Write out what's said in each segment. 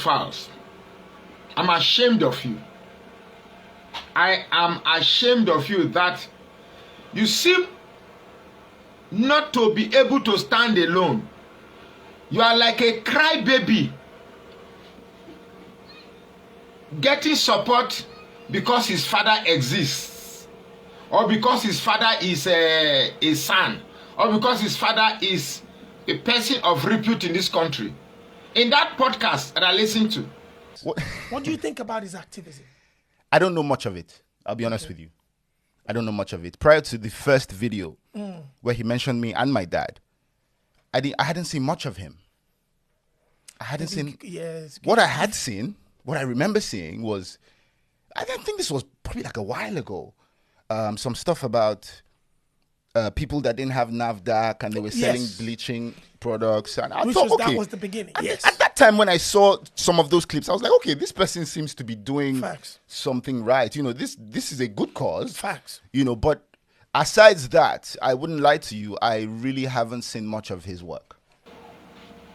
FALZ. I'm ashamed of you. I am ashamed of you that you seem not to be able to stand alone. You are like a crybaby getting support because his father exists, or because his father is a son, or because his father is a person of repute in this country. In that podcast that I listened to, what do you think about his activism? I don't know much of it. I'll be honest with you. I don't know much of it. Prior to the first video where he mentioned me and my dad, I hadn't seen much of him. I hadn't seen. Yes. What I had seen, what I remember seeing was, I think this was probably like a while ago, some stuff about people that didn't have NAFDAC and they were selling bleaching products. And I thought, okay, that was the beginning. Yes. At that time when I saw some of those clips, I was like, okay, this person seems to be doing something right. You know, this is a good cause. Facts. You know, but aside that, I wouldn't lie to you, I really haven't seen much of his work.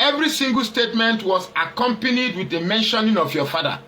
Every single statement was accompanied with the mentioning of your father.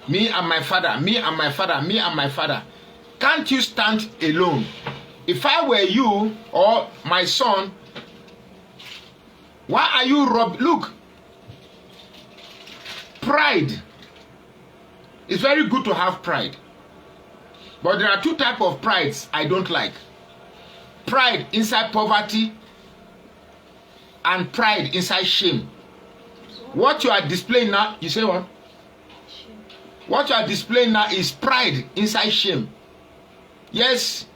Me and my father, me and my father, me and my father. Can't you stand alone? If I were you or my son, why are you Look, pride. It's very good to have pride. But there are two types of prides I don't like. Pride inside poverty and pride inside shame. What you are displaying now, you say what? What you are displaying now is pride inside shame. Yes,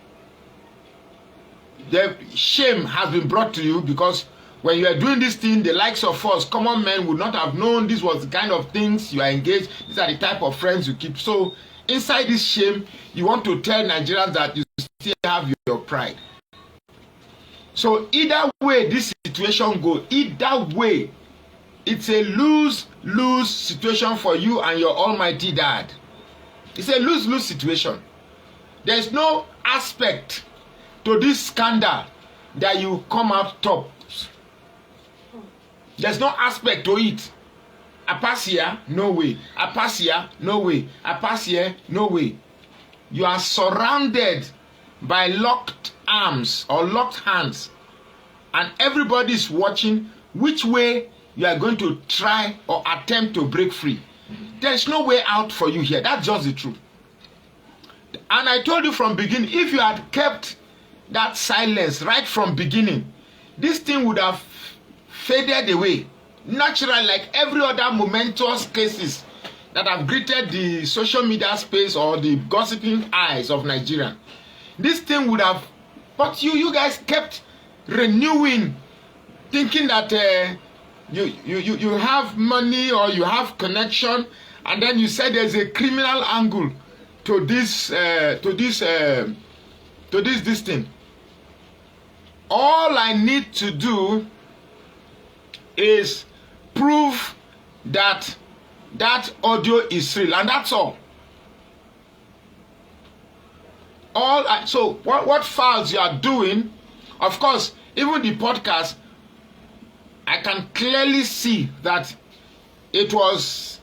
the shame has been brought to you because when you are doing this thing, the likes of us, common men, would not have known this was the kind of things you are engaged. These are the type of friends you keep. So inside this shame, you want to tell Nigerians that you still have your pride. So either way this situation goes, either way, it's a lose-lose situation for you and your almighty dad. It's a lose-lose situation. There's no aspect to this scandal that you come out top. There's no aspect to it. Apasia, no way. Apasia, no way. Apasia, no way. You are surrounded by locked arms or locked hands, and everybody is watching which way you are going to try or attempt to break free. There's no way out for you here. That's just the truth. And I told you from beginning, if you had kept that silence right from beginning, this thing would have faded away naturally, like every other momentous cases that have greeted the social media space or the gossiping eyes of Nigeria. This thing would have, but you guys kept renewing, thinking that you have money or you have connection, and then you said there's a criminal angle to this thing. All I need to do is prove that that audio is real, and that's all. So what FALZ you are doing, of course, even the podcast, I can clearly see that it was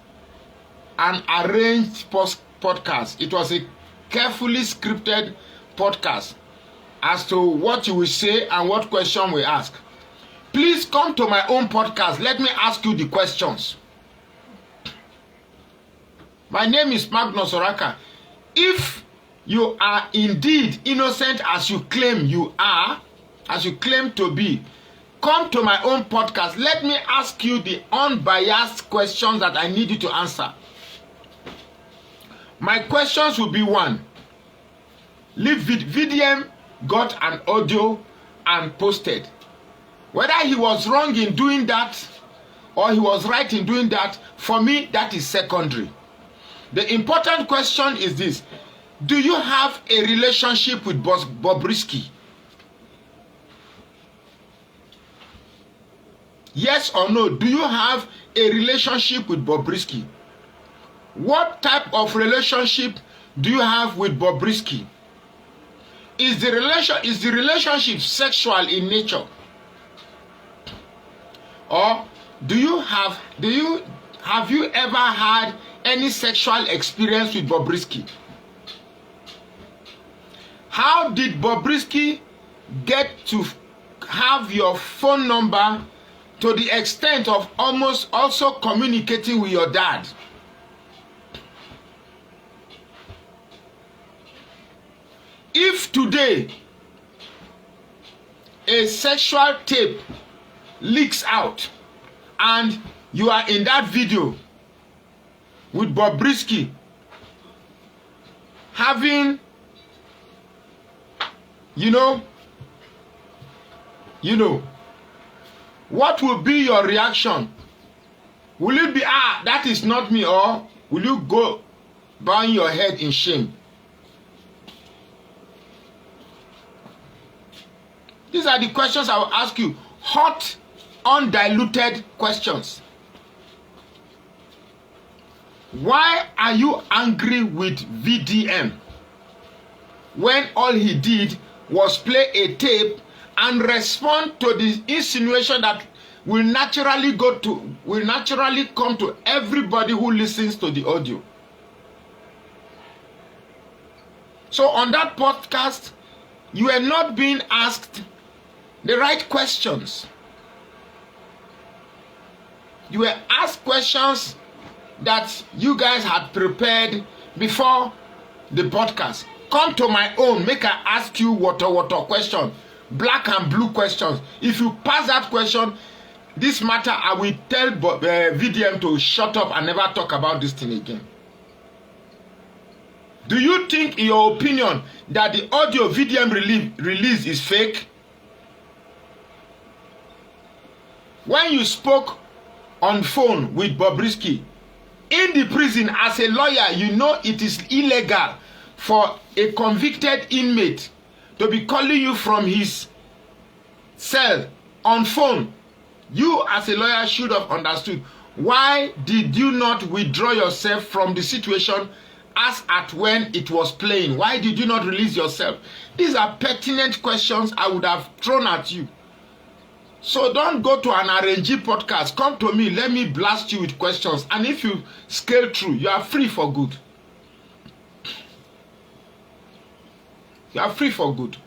an arranged podcast. It was a carefully scripted podcast as to what you will say and what question we ask. Please come to my own podcast. Let me ask you the questions. My name is Magnus Oraka. If you are indeed innocent as you claim you are, as you claim to be, come to my own podcast. Let me ask you the unbiased questions that I need you to answer. My questions will be one. VDM got an audio and posted. Whether he was wrong in doing that or he was right in doing that, for me, that is secondary. The important question is this. Do you have a relationship with Bobrisky? Yes or no? Do you have a relationship with Bobrisky? What type of relationship do you have with Bobrisky? Is the relationship sexual in nature? Or do you have you ever had any sexual experience with Bobrisky? How did Bobrisky get to have your phone number to the extent of almost also communicating with your dad? If today a sexual tape leaks out and you are in that video with Bobrisky having, you know, what will be your reaction? Will it be, that is not me, or will you go bowing your head in shame? These are the questions I will ask you. Hot, undiluted questions. Why are you angry with VDM when all he did was play a tape and respond to the insinuation that will naturally come to everybody who listens to the audio? So on that podcast, you are not being asked the right questions. You were asked questions that you guys had prepared before the podcast. Come to my own, make I ask you water question, black and blue questions. If you pass that question, this matter, I will tell VDM to shut up and never talk about this thing again. Do you think, in your opinion, that the audio VDM release is fake? When you spoke on phone with Bobrisky in the prison as a lawyer, you know it is illegal for a convicted inmate to be calling you from his cell on phone. You as a lawyer should have understood. Why did you not withdraw yourself from the situation as at when it was playing? Why did you not release yourself? These are pertinent questions I would have thrown at you. So don't go to an RNG podcast. Come to me. Let me blast you with questions. And if you scale through, you are free for good. You are free for good.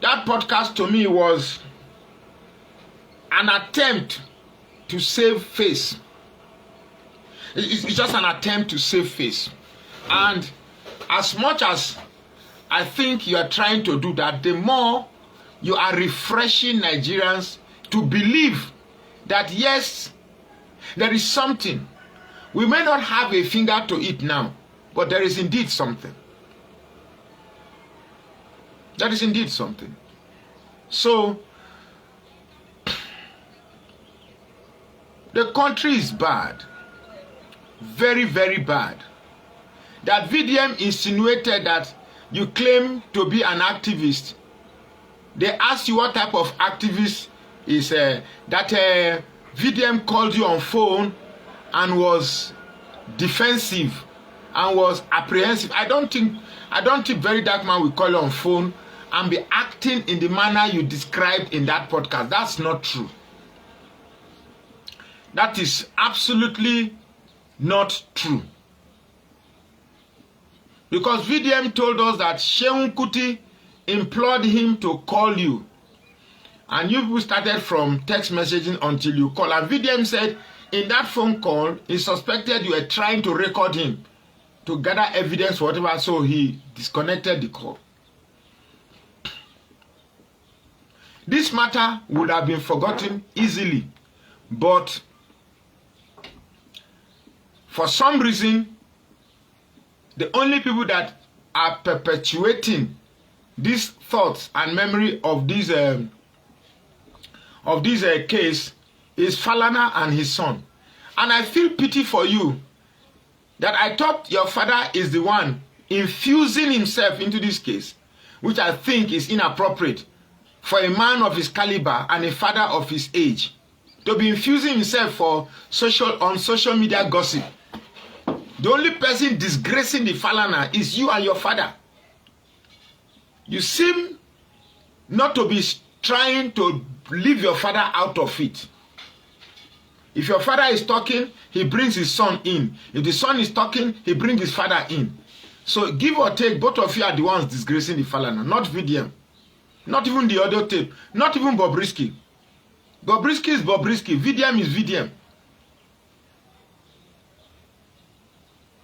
That podcast to me was an attempt to save face. It's just an attempt to save face. And as much as I think you are trying to do that, the more you are refreshing Nigerians to believe that yes, there is something. We may not have a finger to it now, but there is indeed something. That is indeed something. So, the country is bad. Very, very bad. That VDM insinuated that you claim to be an activist. They asked you what type of activist is that VDM called you on phone and was defensive and was apprehensive. I don't think Very Dark Man will call you on phone and be acting in the manner you described in that podcast. That's not true. That is absolutely not true. Because VDM told us that Sheun Kuti implored him to call you. And you people started from text messaging until you call. And VDM said in that phone call, he suspected you were trying to record him to gather evidence, whatever, so he disconnected the call. This matter would have been forgotten easily, but for some reason, the only people that are perpetuating these thoughts and memory of this case is Falana and his son. And I feel pity for you that I thought your father is the one infusing himself into this case, which I think is inappropriate for a man of his caliber and a father of his age to be infusing himself on social media gossip. The only person disgracing the Falana is you and your father. You seem not to be trying to leave your father out of it. If your father is talking, he brings his son in. If the son is talking, he brings his father in. So give or take, both of you are the ones disgracing the Falana, not VDM. Not even the audio tape. Not even Bobrisky. Bobrisky is Bobrisky. VDM is VDM.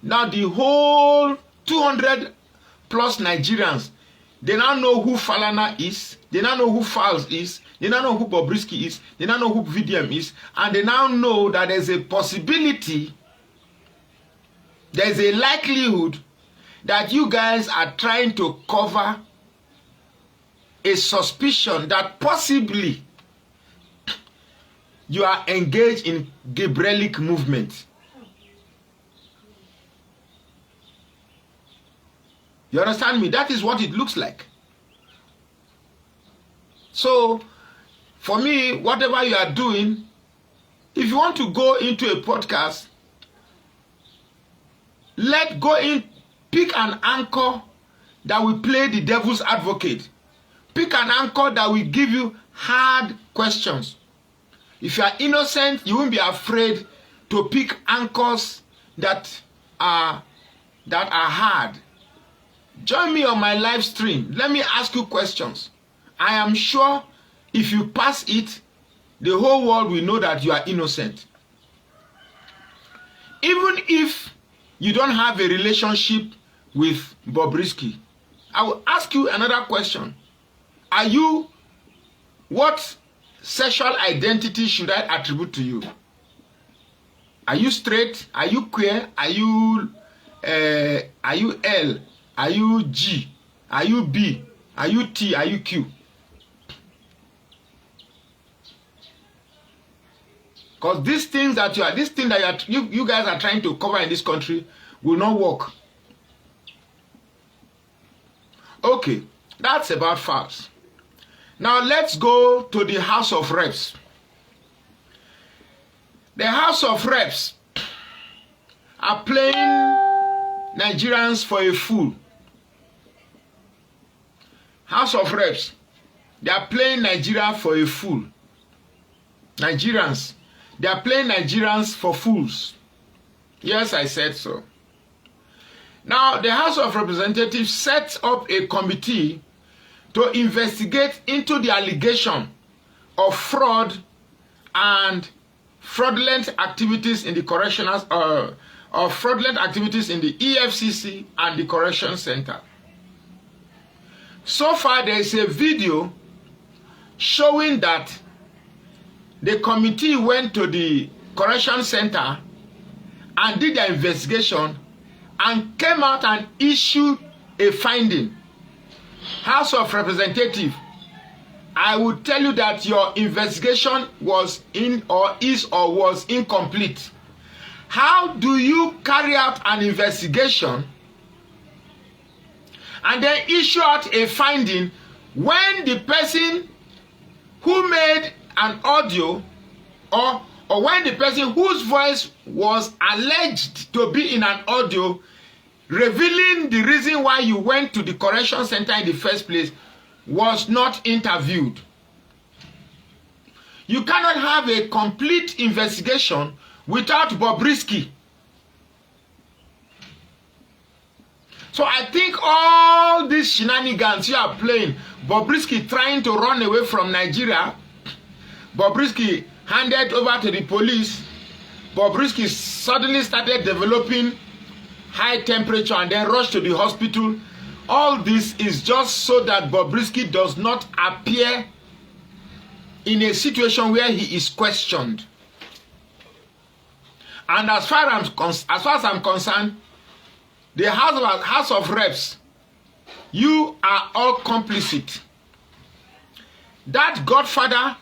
Now the whole 200 plus Nigerians, they now know who Falana is. They now know who FALZ is. They now know who Bobrisky is. They now know who VDM is. And they now know that there's a possibility, there's a likelihood that you guys are trying to cover a suspicion that possibly you are engaged in Gabrielic movement. You understand me? That is what it looks like. So, for me, whatever you are doing, if you want to go into a podcast, pick an anchor that will play the devil's advocate. Pick an anchor that will give you hard questions. If you are innocent, you won't be afraid to pick anchors that are hard. Join me on my live stream. Let me ask you questions. I am sure if you pass it, the whole world will know that you are innocent. Even if you don't have a relationship with Bobrisky, I will ask you another question. What sexual identity should I attribute to you? Are you straight? Are you queer? Are you L? Are you G? Are you B? Are you T? Are you Q? Because these things that you guys are trying to cover in this country will not work. Okay, that's about FALZ. Now let's go to the House of Reps. The House of Reps are playing Nigerians for a fool. House of Reps, they are playing Nigeria for a fool. Nigerians, they are playing Nigerians for fools. Yes, I said so. Now, the House of Representatives set up a committee to investigate into the allegation of fraud and fraudulent activities in the correctional, fraudulent activities in the EFCC and the Correction Center. So far, there is a video showing that the committee went to the Correction Center and did their investigation and came out and issued a finding. House of Representatives, I will tell you that your investigation was was incomplete. How do you carry out an investigation and then issue out a finding when the person who made an audio or when the person whose voice was alleged to be in an audio revealing the reason why you went to the Correction Center in the first place was not interviewed? You cannot have a complete investigation without Bobrisky. So I think all these shenanigans you are playing, Bobrisky trying to run away from Nigeria, Bobrisky handed over to the police, Bobrisky suddenly started developing high temperature and then rushed to the hospital. All this is just so that Bobrisky does not appear in a situation where he is questioned. And as far as I'm concerned, the House of Reps, you are all complicit. That Godfather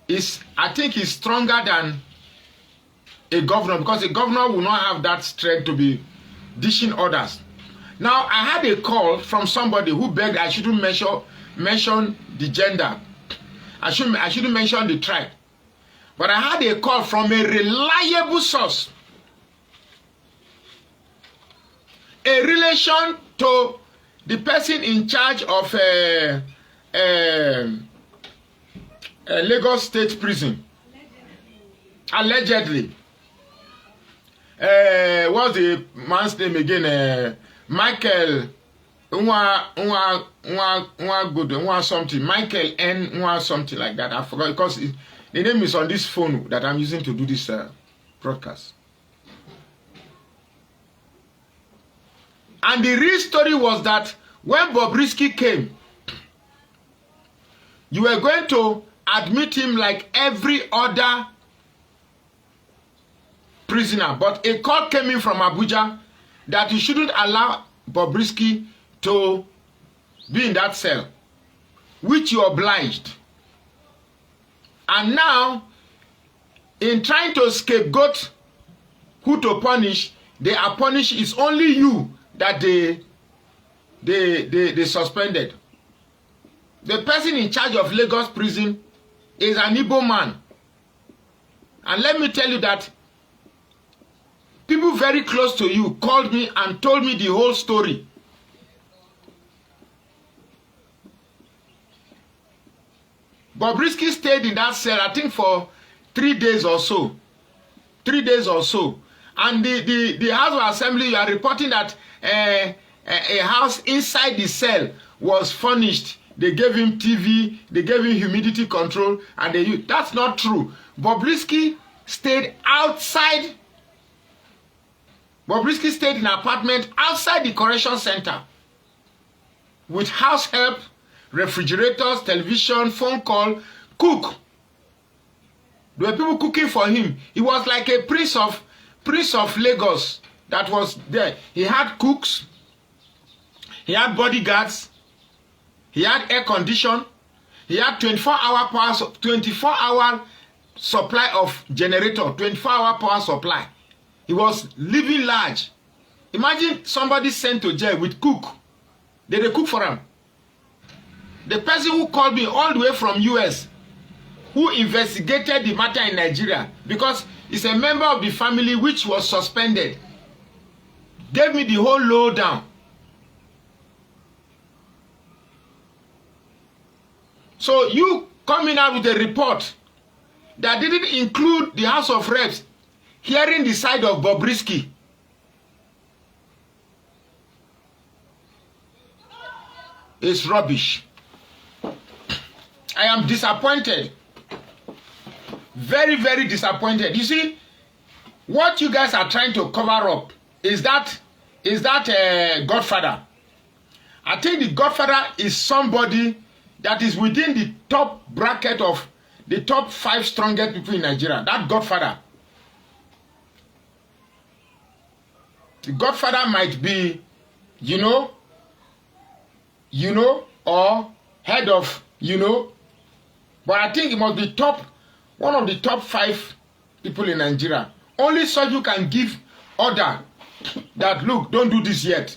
is, I think, is stronger than a governor, because a governor will not have that strength to be dishing orders. Now, I had a call from somebody who begged I shouldn't mention the gender. I shouldn't mention the tribe. But I had a call from a reliable source, a relation to the person in charge of Lagos State Prison, allegedly, what's the man's name again? Michael something. Michael N something like that. I forgot because the name is on this phone that I'm using to do this broadcast. And the real story was that when Bobrisky came, you were going to admit him like every other prisoner. But a call came in from Abuja that you shouldn't allow Bobrisky to be in that cell, which you obliged. And now, in trying to scapegoat who to punish, they are punished. It's only you that they suspended. The person in charge of Lagos prison is an Igbo man. And let me tell you that people very close to you called me and told me the whole story. Bobrisky stayed in that cell, I think, for 3 days or so. 3 days or so. And the House of Assembly, you are reporting that a house inside the cell was furnished. They gave him TV, they gave him humidity control, and that's not true. Bobrisky stayed outside. Bobrisky stayed in an apartment outside the correction center with house help, refrigerators, television, phone call, cook. There were people cooking for him. He was like a prince of Lagos that was there. He had cooks, he had bodyguards, he had air condition, he had 24-hour power, 24-hour supply of generator, 24-hour power supply. He was living large. Imagine somebody sent to jail with cook. Did they cook for him? The person who called me all the way from US, who investigated the matter in Nigeria, because he's a member of the family which was suspended, gave me the whole lowdown. So you coming out with a report that didn't include the House of Reps hearing the side of Bobrisky. It's rubbish. I am disappointed. Very, very disappointed. You see, what you guys are trying to cover up is that Godfather. I think the Godfather is somebody that is within the top bracket of the top 5 strongest people in Nigeria. That Godfather. The Godfather might be, or head of, but I think it must be one of the top 5 people in Nigeria. Only such you can give order that, look, don't do this yet.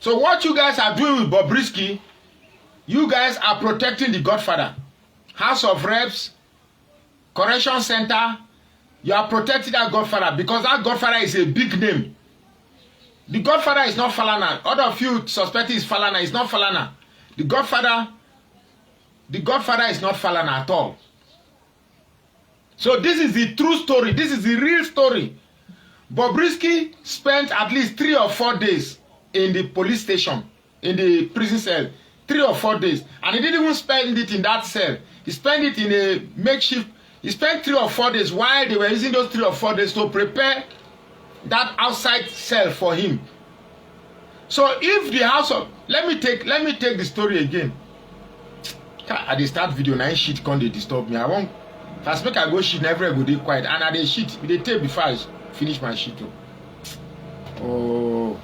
So what you guys are doing with Bobrisky, you guys are protecting the Godfather. House of Reps, Correction Center, you are protecting that Godfather because that Godfather is a big name. The Godfather is not Falana. All of you suspect is Falana. It's not Falana. The Godfather is not Falana at all. So this is the true story. This is the real story. Bobrisky spent at least 3 or 4 days in the police station, in the prison cell. 3 or 4 days. And he didn't even spend it in that cell. He spent it in a makeshift. He spent 3 or 4 days while they were using those 3 or 4 days to prepare that outside cell for him. So if the house of let me take the story again. At the start video, 9 shit can't they disturb me. I won't first make I go shit, never go dey quiet. And at the shit, they take before I finish my shit. Oh.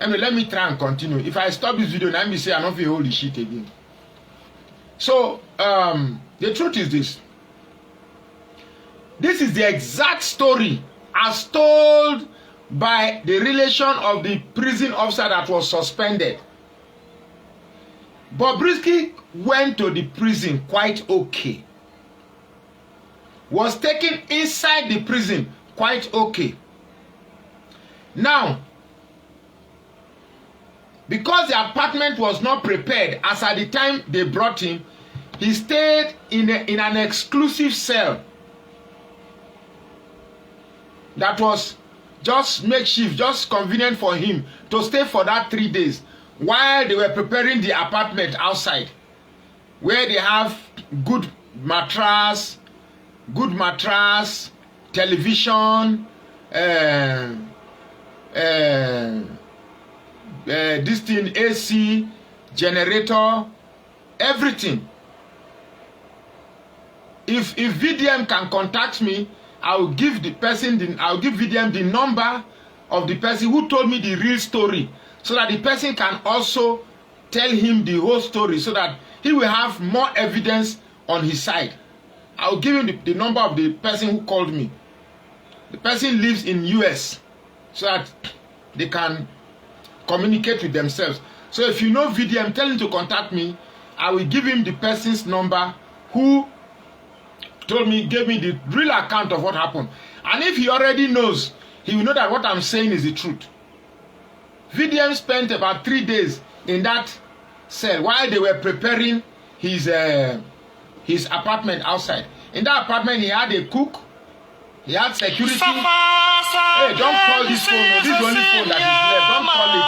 Anyway, let me try and continue. If I stop this video, let me say I don't feel hold the shit again. So the truth is this. This is the exact story as told by the relation of the prison officer that was suspended. Bobrisky went to the prison quite okay. Was taken inside the prison quite okay. Now, because the apartment was not prepared as at the time they brought him, he stayed in an exclusive cell that was just makeshift, just convenient for him to stay for that 3 days while they were preparing the apartment outside, where they have good mattress, television, this thing, AC, generator, everything. If VDM can contact me, I will give VDM the number of the person who told me the real story, so that the person can also tell him the whole story, so that he will have more evidence on his side. I will give him the number of the person who called me. The person lives in US, so that they can communicate with themselves. So if you know VDM, tell him to contact me. I will give him the person's number who gave me the real account of what happened. And if he already knows, he will know that what I'm saying is the truth. VDM spent about 3 days in that cell while they were preparing his apartment outside. In that apartment, he had a cook, he had security. Hey, don't call this phone. This is the only phone that is left. Don't call it.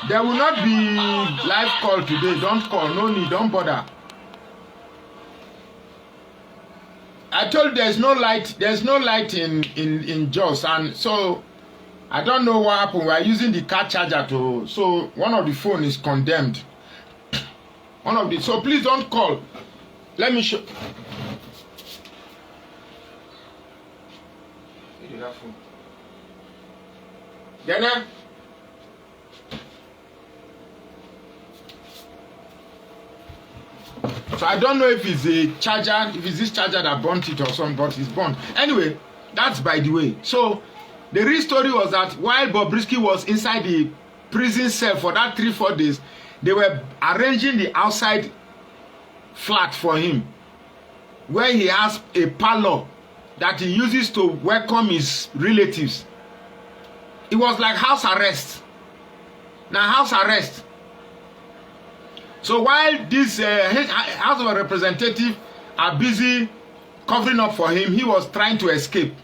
There will not be live call today. Don't call. No need. Don't bother. I told you there's no light. There's no light in Jos, and so I don't know what happened. We are using the car charger to. So one of the phone is condemned. So please don't call. Let me show. Ghana. So I don't know if it's a charger, if it's this charger that burnt it or something, but it's burnt. Anyway, that's by the way. So the real story was that while Bobrisky was inside the prison cell for that 3-4 days, they were arranging the outside flat for him, where he has a parlor that he uses to welcome his relatives. It was like house arrest. Now house arrest. So while this House of Representatives are busy covering up for him, he was trying to escape.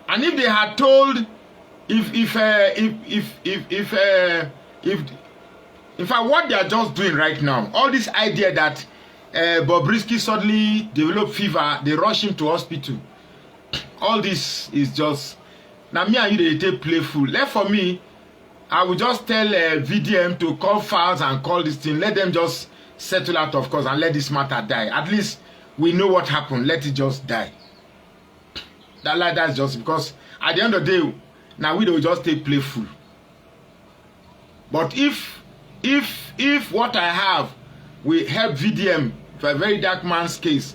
And if they had told, in fact, what they are just doing right now, all this idea that Bobrisky suddenly developed fever, they rush him to hospital. All this is just, now me and you, they take playful. Left for me, I will just tell VDM to call FALZ and call this thing. Let them just settle out, of course, and let this matter die. At least we know what happened. Let it just die. That's just because at the end of the day, now we don't just take playful. But if what I have will help VDM for a very dark man's case,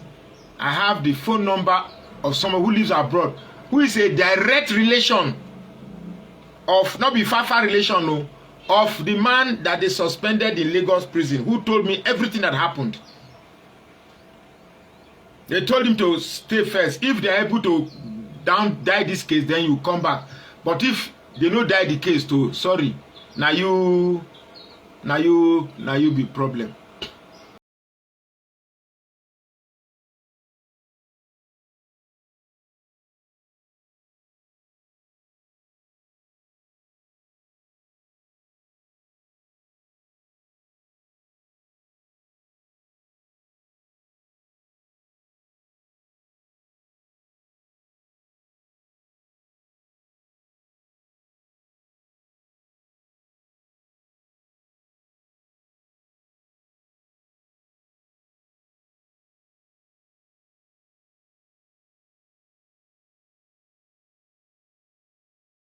I have the phone number of someone who lives abroad, who is a direct relation of, not be far relation, no, of the man that they suspended in Lagos prison, who told me everything that happened. They told him to stay first. If they are able to die this case, then you come back. But if they no die the case too, sorry, now you be problem.